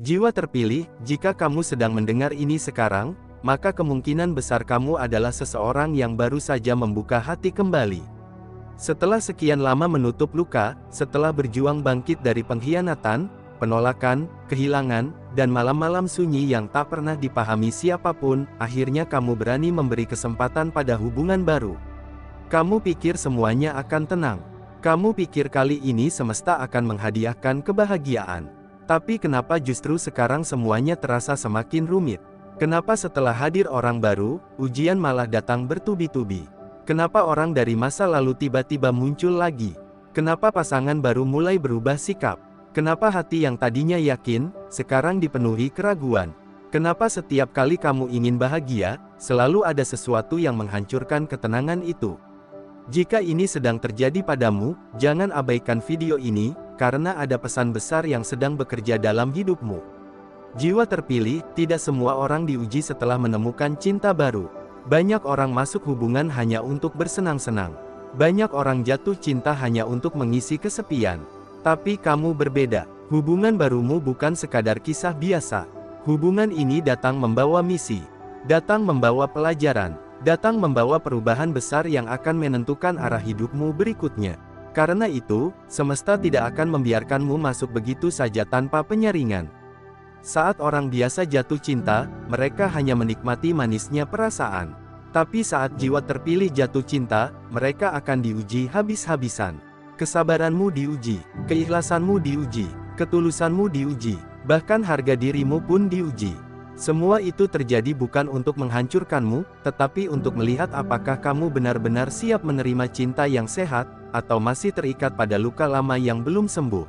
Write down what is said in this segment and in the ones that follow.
Jiwa terpilih, jika kamu sedang mendengar ini sekarang, maka kemungkinan besar kamu adalah seseorang yang baru saja membuka hati kembali. Setelah sekian lama menutup luka, setelah berjuang bangkit dari pengkhianatan, penolakan, kehilangan, dan malam-malam sunyi yang tak pernah dipahami siapapun, akhirnya kamu berani memberi kesempatan pada hubungan baru. Kamu pikir semuanya akan tenang. Kamu pikir kali ini semesta akan menghadiahkan kebahagiaan. Tapi kenapa justru sekarang semuanya terasa semakin rumit? Kenapa setelah hadir orang baru, ujian malah datang bertubi-tubi? Kenapa orang dari masa lalu tiba-tiba muncul lagi? Kenapa pasangan baru mulai berubah sikap? Kenapa hati yang tadinya yakin, sekarang dipenuhi keraguan? Kenapa setiap kali kamu ingin bahagia, selalu ada sesuatu yang menghancurkan ketenangan itu? Jika ini sedang terjadi padamu, jangan abaikan video ini, karena ada pesan besar yang sedang bekerja dalam hidupmu. Jiwa terpilih, tidak semua orang diuji setelah menemukan cinta baru. Banyak orang masuk hubungan hanya untuk bersenang-senang. Banyak orang jatuh cinta hanya untuk mengisi kesepian. Tapi kamu berbeda. Hubungan barumu bukan sekadar kisah biasa. Hubungan ini datang membawa misi. Datang membawa pelajaran. Datang membawa perubahan besar yang akan menentukan arah hidupmu berikutnya. Karena itu, semesta tidak akan membiarkanmu masuk begitu saja tanpa penyaringan. Saat orang biasa jatuh cinta, mereka hanya menikmati manisnya perasaan. Tapi saat jiwa terpilih jatuh cinta, mereka akan diuji habis-habisan. Kesabaranmu diuji, keikhlasanmu diuji, ketulusanmu diuji, bahkan harga dirimu pun diuji. Semua itu terjadi bukan untuk menghancurkanmu, tetapi untuk melihat apakah kamu benar-benar siap menerima cinta yang sehat, atau masih terikat pada luka lama yang belum sembuh.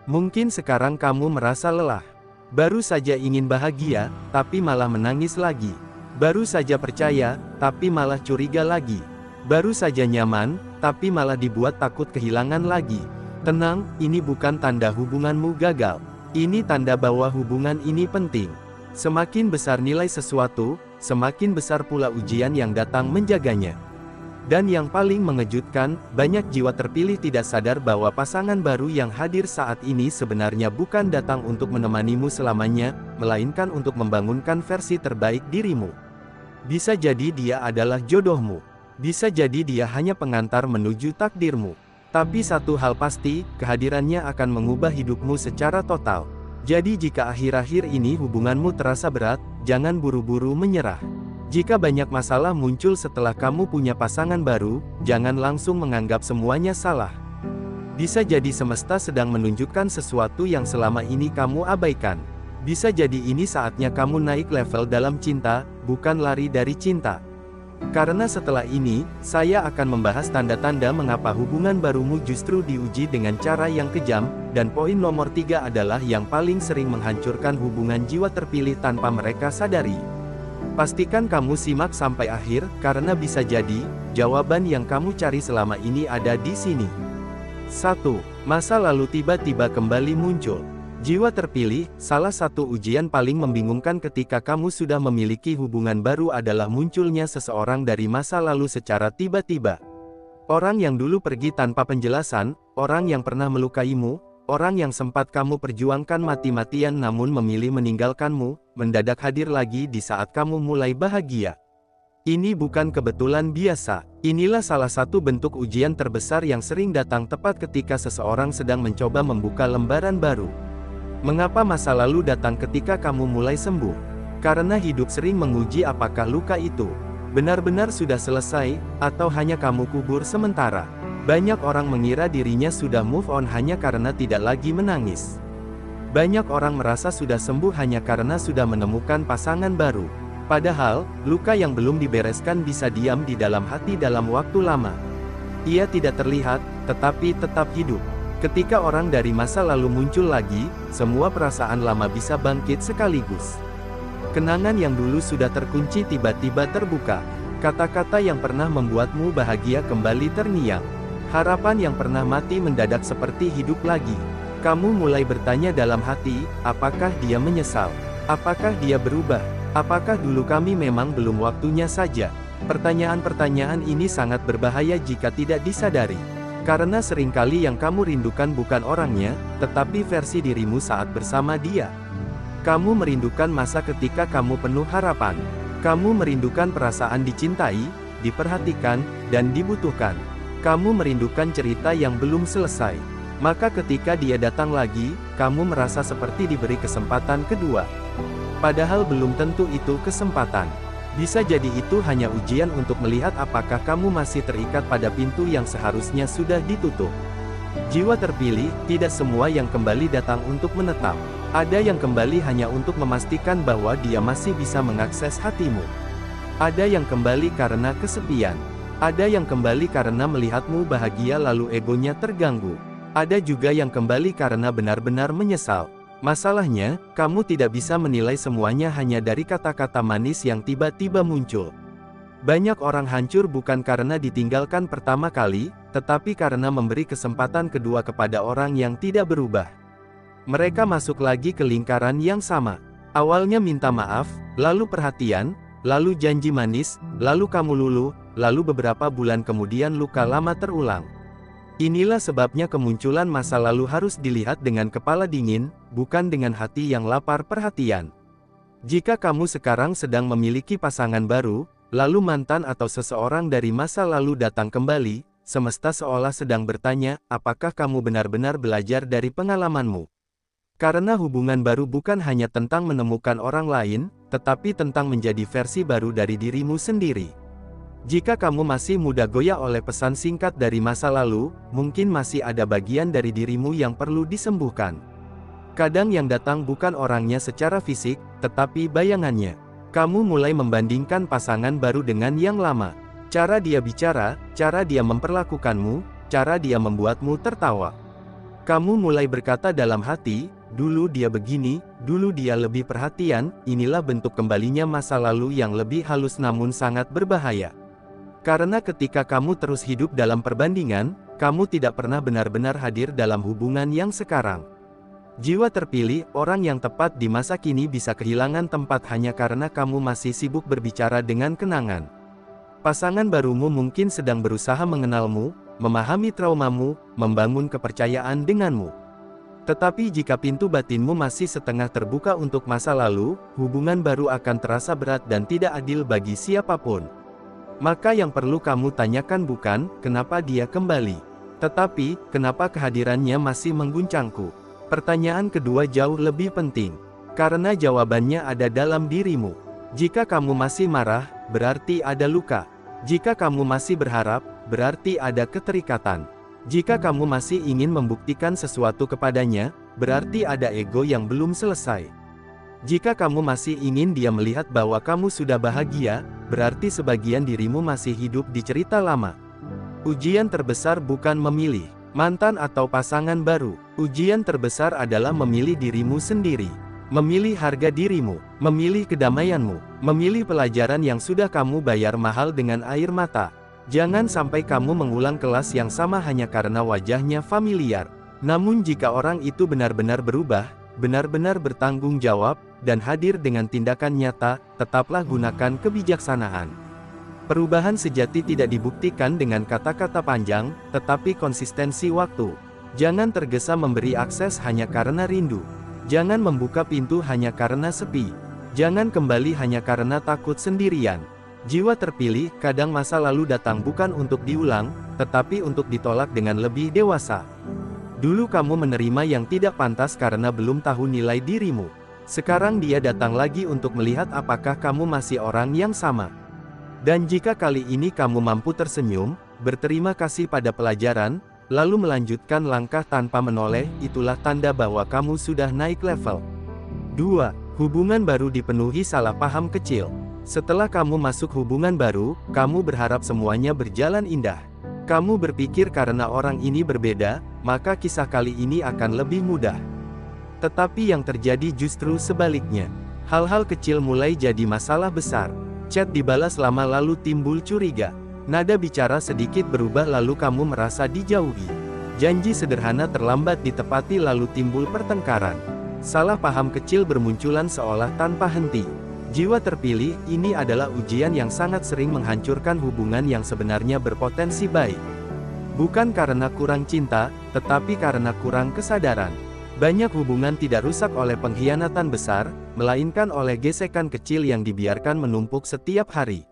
Mungkin sekarang kamu merasa lelah. Baru saja ingin bahagia, tapi malah menangis lagi. Baru saja percaya, tapi malah curiga lagi. Baru saja nyaman, tapi malah dibuat takut kehilangan lagi. Tenang, ini bukan tanda hubunganmu gagal. Ini tanda bahwa hubungan ini penting. Semakin besar nilai sesuatu, semakin besar pula ujian yang datang menjaganya. Dan yang paling mengejutkan, banyak jiwa terpilih tidak sadar bahwa pasangan baru yang hadir saat ini sebenarnya bukan datang untuk menemanimu selamanya, melainkan untuk membangunkan versi terbaik dirimu. Bisa jadi dia adalah jodohmu. Bisa jadi dia hanya pengantar menuju takdirmu. Tapi satu hal pasti, kehadirannya akan mengubah hidupmu secara total. Jadi jika akhir-akhir ini hubunganmu terasa berat, jangan buru-buru menyerah. Jika banyak masalah muncul setelah kamu punya pasangan baru, jangan langsung menganggap semuanya salah. Bisa jadi semesta sedang menunjukkan sesuatu yang selama ini kamu abaikan. Bisa jadi ini saatnya kamu naik level dalam cinta, bukan lari dari cinta. Karena setelah ini, saya akan membahas tanda-tanda mengapa hubungan barumu justru diuji dengan cara yang kejam, dan poin nomor 3 adalah yang paling sering menghancurkan hubungan jiwa terpilih tanpa mereka sadari. Pastikan kamu simak sampai akhir, karena bisa jadi, jawaban yang kamu cari selama ini ada di sini. 1. Masa lalu tiba-tiba kembali muncul. Jiwa terpilih, salah satu ujian paling membingungkan ketika kamu sudah memiliki hubungan baru adalah munculnya seseorang dari masa lalu secara tiba-tiba. Orang yang dulu pergi tanpa penjelasan, orang yang pernah melukaimu, orang yang sempat kamu perjuangkan mati-matian namun memilih meninggalkanmu, mendadak hadir lagi di saat kamu mulai bahagia. Ini bukan kebetulan biasa. Inilah salah satu bentuk ujian terbesar yang sering datang tepat ketika seseorang sedang mencoba membuka lembaran baru. Mengapa masa lalu datang ketika kamu mulai sembuh? Karena hidup sering menguji apakah luka itu benar-benar sudah selesai, atau hanya kamu kubur sementara. Banyak orang mengira dirinya sudah move on hanya karena tidak lagi menangis. Banyak orang merasa sudah sembuh hanya karena sudah menemukan pasangan baru. Padahal, luka yang belum dibereskan bisa diam di dalam hati dalam waktu lama. Ia tidak terlihat, tetapi tetap hidup. Ketika orang dari masa lalu muncul lagi, semua perasaan lama bisa bangkit sekaligus. Kenangan yang dulu sudah terkunci tiba-tiba terbuka. Kata-kata yang pernah membuatmu bahagia kembali terngiang. Harapan yang pernah mati mendadak seperti hidup lagi. Kamu mulai bertanya dalam hati, apakah dia menyesal? Apakah dia berubah? Apakah dulu kami memang belum waktunya saja? Pertanyaan-pertanyaan ini sangat berbahaya jika tidak disadari. Karena seringkali yang kamu rindukan bukan orangnya, tetapi versi dirimu saat bersama dia. Kamu merindukan masa ketika kamu penuh harapan. Kamu merindukan perasaan dicintai, diperhatikan, dan dibutuhkan. Kamu merindukan cerita yang belum selesai. Maka ketika dia datang lagi, kamu merasa seperti diberi kesempatan kedua. Padahal belum tentu itu kesempatan. Bisa jadi itu hanya ujian untuk melihat apakah kamu masih terikat pada pintu yang seharusnya sudah ditutup. Jiwa terpilih, tidak semua yang kembali datang untuk menetap. Ada yang kembali hanya untuk memastikan bahwa dia masih bisa mengakses hatimu. Ada yang kembali karena kesepian. Ada yang kembali karena melihatmu bahagia lalu egonya terganggu. Ada juga yang kembali karena benar-benar menyesal. Masalahnya, kamu tidak bisa menilai semuanya hanya dari kata-kata manis yang tiba-tiba muncul. Banyak orang hancur bukan karena ditinggalkan pertama kali, tetapi karena memberi kesempatan kedua kepada orang yang tidak berubah. Mereka masuk lagi ke lingkaran yang sama. Awalnya minta maaf, lalu perhatian, lalu janji manis, lalu kamu luluh, lalu beberapa bulan kemudian luka lama terulang. Inilah sebabnya kemunculan masa lalu harus dilihat dengan kepala dingin, bukan dengan hati yang lapar perhatian. Jika kamu sekarang sedang memiliki pasangan baru, lalu mantan atau seseorang dari masa lalu datang kembali, semesta seolah sedang bertanya, apakah kamu benar-benar belajar dari pengalamanmu? Karena hubungan baru bukan hanya tentang menemukan orang lain, tetapi tentang menjadi versi baru dari dirimu sendiri. Jika kamu masih mudah goyah oleh pesan singkat dari masa lalu, mungkin masih ada bagian dari dirimu yang perlu disembuhkan. Kadang yang datang bukan orangnya secara fisik, tetapi bayangannya. Kamu mulai membandingkan pasangan baru dengan yang lama. Cara dia bicara, cara dia memperlakukanmu, cara dia membuatmu tertawa. Kamu mulai berkata dalam hati, dulu dia begini, dulu dia lebih perhatian, inilah bentuk kembalinya masa lalu yang lebih halus namun sangat berbahaya. Karena ketika kamu terus hidup dalam perbandingan, kamu tidak pernah benar-benar hadir dalam hubungan yang sekarang. Jiwa terpilih, orang yang tepat di masa kini bisa kehilangan tempat hanya karena kamu masih sibuk berbicara dengan kenangan. Pasangan barumu mungkin sedang berusaha mengenalmu, memahami traumamu, membangun kepercayaan denganmu. Tetapi jika pintu batinmu masih setengah terbuka untuk masa lalu, hubungan baru akan terasa berat dan tidak adil bagi siapapun. Maka yang perlu kamu tanyakan bukan, kenapa dia kembali, tetapi, kenapa kehadirannya masih mengguncangku? Pertanyaan kedua jauh lebih penting, karena jawabannya ada dalam dirimu. Jika kamu masih marah, berarti ada luka. Jika kamu masih berharap, berarti ada keterikatan. Jika kamu masih ingin membuktikan sesuatu kepadanya, berarti ada ego yang belum selesai. Jika kamu masih ingin dia melihat bahwa kamu sudah bahagia, berarti sebagian dirimu masih hidup di cerita lama. Ujian terbesar bukan memilih mantan atau pasangan baru. Ujian terbesar adalah memilih dirimu sendiri. Memilih harga dirimu, memilih kedamaianmu, memilih pelajaran yang sudah kamu bayar mahal dengan air mata. Jangan sampai kamu mengulang kelas yang sama hanya karena wajahnya familiar. Namun jika orang itu benar-benar berubah, benar-benar bertanggung jawab, dan hadir dengan tindakan nyata, tetaplah gunakan kebijaksanaan. Perubahan sejati tidak dibuktikan dengan kata-kata panjang, tetapi konsistensi waktu. Jangan tergesa memberi akses hanya karena rindu. Jangan membuka pintu hanya karena sepi. Jangan kembali hanya karena takut sendirian. Jiwa terpilih, kadang masa lalu datang bukan untuk diulang, tetapi untuk ditolak dengan lebih dewasa. Dulu kamu menerima yang tidak pantas karena belum tahu nilai dirimu. Sekarang dia datang lagi untuk melihat apakah kamu masih orang yang sama. Dan jika kali ini kamu mampu tersenyum, berterima kasih pada pelajaran, lalu melanjutkan langkah tanpa menoleh, itulah tanda bahwa kamu sudah naik level. 2. Hubungan baru dipenuhi salah paham kecil. Setelah kamu masuk hubungan baru, kamu berharap semuanya berjalan indah. Kamu berpikir karena orang ini berbeda, maka kisah kali ini akan lebih mudah. Tetapi yang terjadi justru sebaliknya. Hal-hal kecil mulai jadi masalah besar. Chat dibalas lama lalu timbul curiga. Nada bicara sedikit berubah lalu kamu merasa dijauhi. Janji sederhana terlambat ditepati lalu timbul pertengkaran. Salah paham kecil bermunculan seolah tanpa henti. Jiwa terpilih, ini adalah ujian yang sangat sering menghancurkan hubungan yang sebenarnya berpotensi baik. Bukan karena kurang cinta, tetapi karena kurang kesadaran. Banyak hubungan tidak rusak oleh pengkhianatan besar, melainkan oleh gesekan kecil yang dibiarkan menumpuk setiap hari.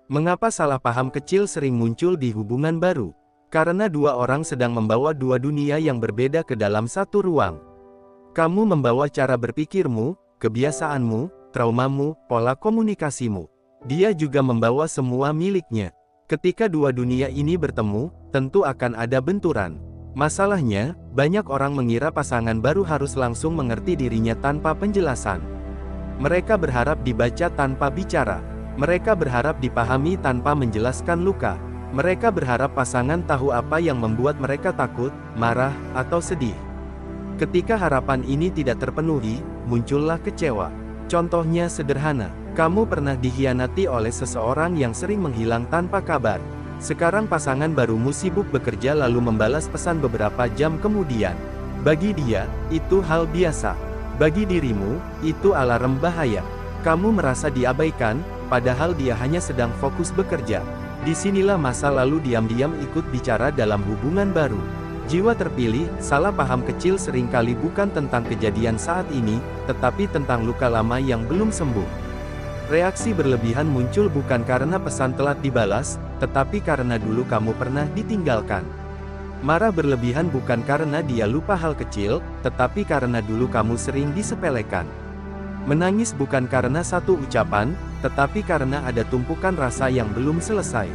Mengapa salah paham kecil sering muncul di hubungan baru? Karena dua orang sedang membawa dua dunia yang berbeda ke dalam satu ruang. Kamu membawa cara berpikirmu, kebiasaanmu, traumamu, pola komunikasimu. Dia juga membawa semua miliknya. Ketika dua dunia ini bertemu, tentu akan ada benturan. Masalahnya, banyak orang mengira pasangan baru harus langsung mengerti dirinya tanpa penjelasan. Mereka berharap dibaca tanpa bicara. Mereka berharap dipahami tanpa menjelaskan luka. Mereka berharap pasangan tahu apa yang membuat mereka takut, marah, atau sedih. Ketika harapan ini tidak terpenuhi, muncullah kecewa. Contohnya sederhana, kamu pernah dikhianati oleh seseorang yang sering menghilang tanpa kabar. Sekarang pasangan barumu sibuk bekerja lalu membalas pesan beberapa jam kemudian. Bagi dia, itu hal biasa. Bagi dirimu, itu alarm bahaya. Kamu merasa diabaikan, padahal dia hanya sedang fokus bekerja. Disinilah masa lalu diam-diam ikut bicara dalam hubungan baru. Jiwa terpilih, salah paham kecil seringkali bukan tentang kejadian saat ini, tetapi tentang luka lama yang belum sembuh. Reaksi berlebihan muncul bukan karena pesan telat dibalas, tetapi karena dulu kamu pernah ditinggalkan. Marah berlebihan bukan karena dia lupa hal kecil, tetapi karena dulu kamu sering disepelekan. Menangis bukan karena satu ucapan, tetapi karena ada tumpukan rasa yang belum selesai.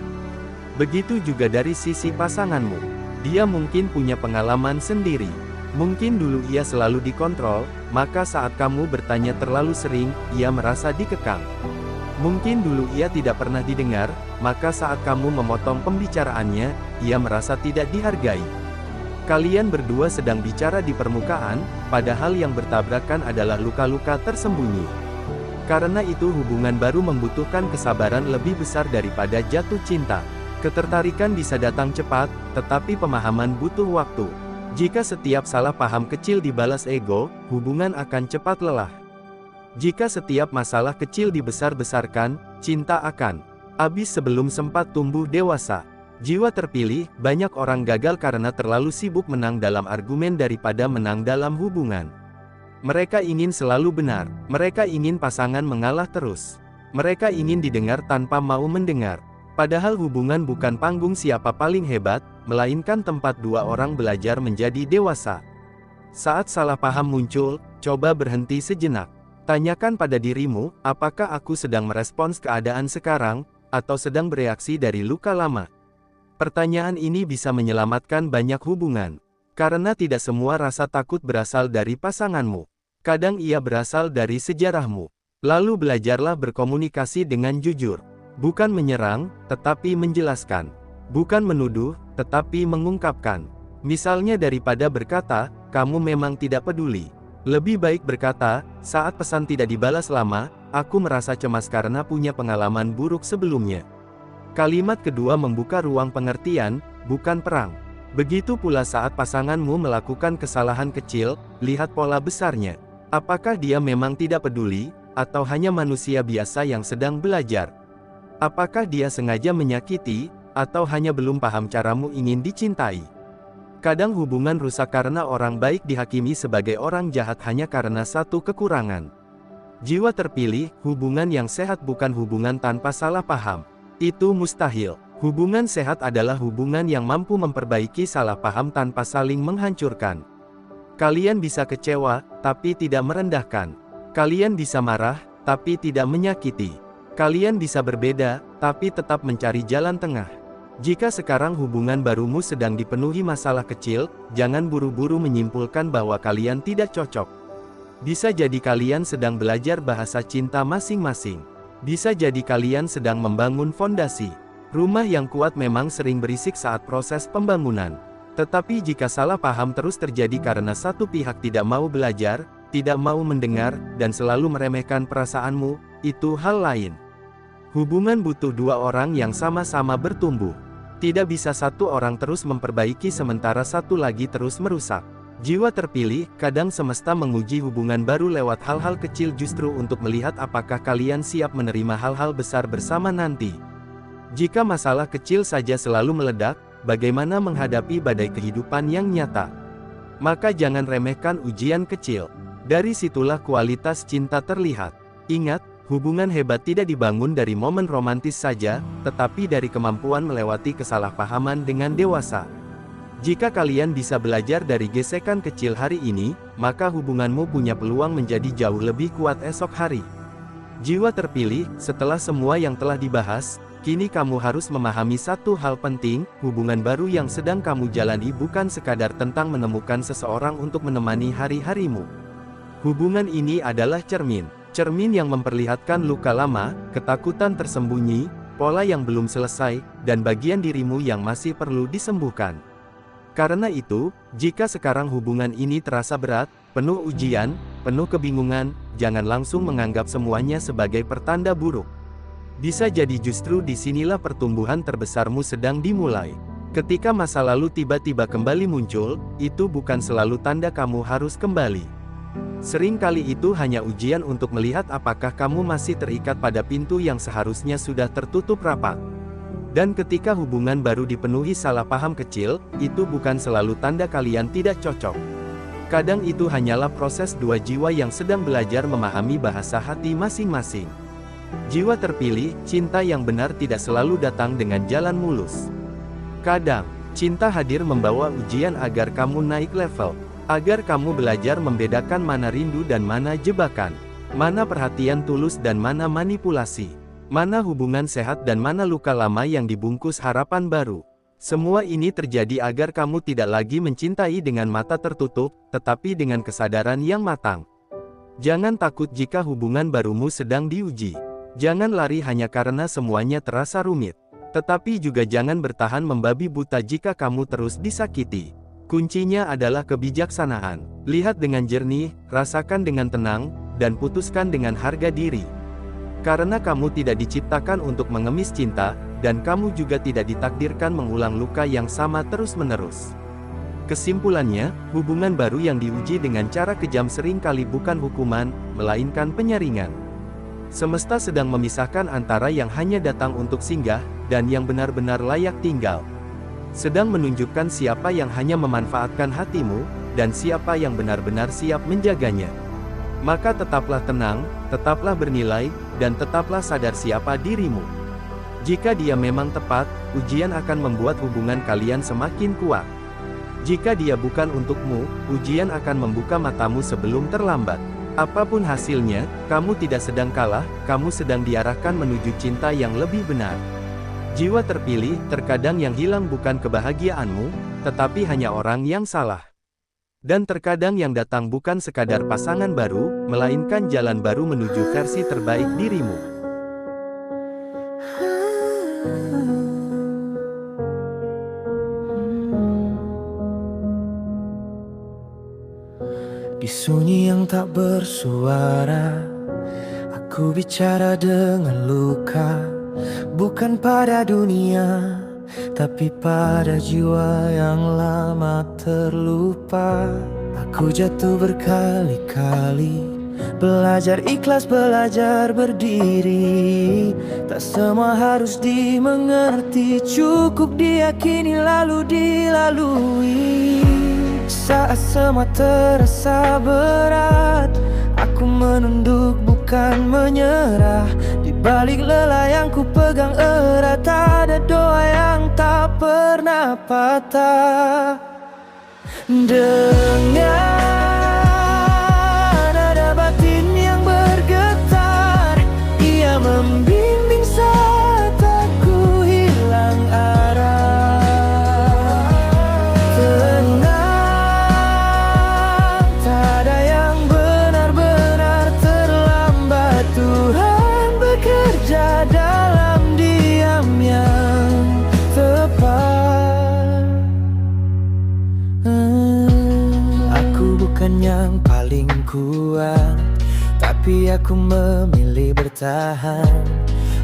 Begitu juga dari sisi pasanganmu. Dia mungkin punya pengalaman sendiri. Mungkin dulu ia selalu dikontrol, maka saat kamu bertanya terlalu sering, ia merasa dikekang. Mungkin dulu ia tidak pernah didengar, maka saat kamu memotong pembicaraannya, ia merasa tidak dihargai. Kalian berdua sedang bicara di permukaan, padahal yang bertabrakan adalah luka-luka tersembunyi. Karena itu hubungan baru membutuhkan kesabaran lebih besar daripada jatuh cinta. Ketertarikan bisa datang cepat, tetapi pemahaman butuh waktu. Jika setiap salah paham kecil dibalas ego, hubungan akan cepat lelah. Jika setiap masalah kecil dibesar-besarkan, cinta akan habis sebelum sempat tumbuh dewasa. Jiwa terpilih, banyak orang gagal karena terlalu sibuk menang dalam argumen daripada menang dalam hubungan. Mereka ingin selalu benar. Mereka ingin pasangan mengalah terus. Mereka ingin didengar tanpa mau mendengar. Padahal hubungan bukan panggung siapa paling hebat, melainkan tempat dua orang belajar menjadi dewasa. Saat salah paham muncul, coba berhenti sejenak. Tanyakan pada dirimu, apakah aku sedang merespons keadaan sekarang, atau sedang bereaksi dari luka lama? Pertanyaan ini bisa menyelamatkan banyak hubungan. Karena tidak semua rasa takut berasal dari pasanganmu. Kadang ia berasal dari sejarahmu. Lalu belajarlah berkomunikasi dengan jujur. Bukan menyerang, tetapi menjelaskan. Bukan menuduh, tetapi mengungkapkan. Misalnya daripada berkata, kamu memang tidak peduli. Lebih baik berkata, saat pesan tidak dibalas lama, aku merasa cemas karena punya pengalaman buruk sebelumnya. Kalimat kedua membuka ruang pengertian, bukan perang. Begitu pula saat pasanganmu melakukan kesalahan kecil, lihat pola besarnya. Apakah dia memang tidak peduli, atau hanya manusia biasa yang sedang belajar? Apakah dia sengaja menyakiti, atau hanya belum paham caramu ingin dicintai? Kadang hubungan rusak karena orang baik dihakimi sebagai orang jahat hanya karena satu kekurangan. Jiwa terpilih, hubungan yang sehat bukan hubungan tanpa salah paham. Itu mustahil. Hubungan sehat adalah hubungan yang mampu memperbaiki salah paham tanpa saling menghancurkan. Kalian bisa kecewa, tapi tidak merendahkan. Kalian bisa marah, tapi tidak menyakiti. Kalian bisa berbeda, tapi tetap mencari jalan tengah. Jika sekarang hubungan barumu sedang dipenuhi masalah kecil, jangan buru-buru menyimpulkan bahwa kalian tidak cocok. Bisa jadi kalian sedang belajar bahasa cinta masing-masing. Bisa jadi kalian sedang membangun fondasi. Rumah yang kuat memang sering berisik saat proses pembangunan. Tetapi jika salah paham terus terjadi karena satu pihak tidak mau belajar, tidak mau mendengar, dan selalu meremehkan perasaanmu, itu hal lain. Hubungan butuh dua orang yang sama-sama bertumbuh. Tidak bisa satu orang terus memperbaiki sementara satu lagi terus merusak. Jiwa terpilih, kadang semesta menguji hubungan baru lewat hal-hal kecil justru untuk melihat apakah kalian siap menerima hal-hal besar bersama nanti. Jika masalah kecil saja selalu meledak, bagaimana menghadapi badai kehidupan yang nyata? Maka jangan remehkan ujian kecil. Dari situlah kualitas cinta terlihat. Ingat, hubungan hebat tidak dibangun dari momen romantis saja, tetapi dari kemampuan melewati kesalahpahaman dengan dewasa. Jika kalian bisa belajar dari gesekan kecil hari ini, maka hubunganmu punya peluang menjadi jauh lebih kuat esok hari. Jiwa terpilih, setelah semua yang telah dibahas, kini kamu harus memahami satu hal penting, hubungan baru yang sedang kamu jalani bukan sekadar tentang menemukan seseorang untuk menemani hari-harimu. Hubungan ini adalah cermin yang memperlihatkan luka lama, ketakutan tersembunyi, pola yang belum selesai, dan bagian dirimu yang masih perlu disembuhkan. Karena itu, jika sekarang hubungan ini terasa berat, penuh ujian, penuh kebingungan, jangan langsung menganggap semuanya sebagai pertanda buruk. Bisa jadi justru disinilah pertumbuhan terbesarmu sedang dimulai. Ketika masa lalu tiba-tiba kembali muncul, itu bukan selalu tanda kamu harus kembali. Seringkali itu hanya ujian untuk melihat apakah kamu masih terikat pada pintu yang seharusnya sudah tertutup rapat. Dan ketika hubungan baru dipenuhi salah paham kecil, itu bukan selalu tanda kalian tidak cocok. Kadang itu hanyalah proses dua jiwa yang sedang belajar memahami bahasa hati masing-masing. Jiwa terpilih, cinta yang benar tidak selalu datang dengan jalan mulus. Kadang, cinta hadir membawa ujian agar kamu naik level. Agar kamu belajar membedakan mana rindu dan mana jebakan. Mana perhatian tulus dan mana manipulasi. Mana hubungan sehat dan mana luka lama yang dibungkus harapan baru. Semua ini terjadi agar kamu tidak lagi mencintai dengan mata tertutup, tetapi dengan kesadaran yang matang. Jangan takut jika hubungan barumu sedang diuji. Jangan lari hanya karena semuanya terasa rumit. Tetapi juga jangan bertahan membabi buta jika kamu terus disakiti. Kuncinya adalah kebijaksanaan. Lihat dengan jernih, rasakan dengan tenang, dan putuskan dengan harga diri. Karena kamu tidak diciptakan untuk mengemis cinta, dan kamu juga tidak ditakdirkan mengulang luka yang sama terus-menerus. Kesimpulannya, hubungan baru yang diuji dengan cara kejam seringkali bukan hukuman, melainkan penyaringan. Semesta sedang memisahkan antara yang hanya datang untuk singgah, dan yang benar-benar layak tinggal. Sedang menunjukkan siapa yang hanya memanfaatkan hatimu, dan siapa yang benar-benar siap menjaganya. Maka tetaplah tenang, tetaplah bernilai, dan tetaplah sadar siapa dirimu. Jika dia memang tepat, ujian akan membuat hubungan kalian semakin kuat. Jika dia bukan untukmu, ujian akan membuka matamu sebelum terlambat. Apapun hasilnya, kamu tidak sedang kalah, kamu sedang diarahkan menuju cinta yang lebih benar. Jiwa terpilih, terkadang yang hilang bukan kebahagiaanmu, tetapi hanya orang yang salah. Dan terkadang yang datang bukan sekadar pasangan baru, melainkan jalan baru menuju versi terbaik dirimu. Di sunyi yang tak bersuara, aku bicara dengan luka. Bukan pada dunia, tapi pada jiwa yang lama terlupa. Aku jatuh berkali-kali, belajar ikhlas, belajar berdiri. Tak semua harus dimengerti, cukup diyakini lalu dilalui. Saat semua terasa berat, aku menunduk bukan menyerah. Di balik lelah yang ku pegang erat, ada doa yang tak pernah patah. Dengan nada batin yang bergetar, ia membimbing saat aku hilang arah. Tenang, tak ada yang benar-benar terlambat. Tuhan bekerja dalam diam yang tepat. Aku bukan yang paling kuat, tapi aku memilih bertahan.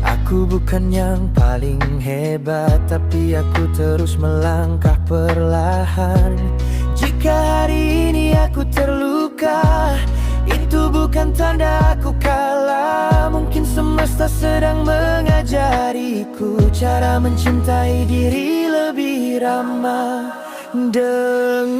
Aku bukan yang paling hebat, tapi aku terus melangkah perlahan. Jika hari ini aku terluka, itu bukan tanda aku kalah. Mungkin semesta sedang mengajariku cara mencintai diri lebih ramah. Dengan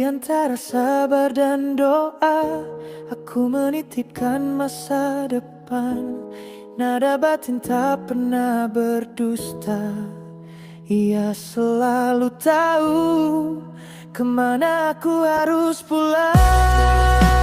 antara sabar dan doa, aku menitipkan masa depan. Nada batin tak pernah berdusta. Ia selalu tahu kemana aku harus pulang.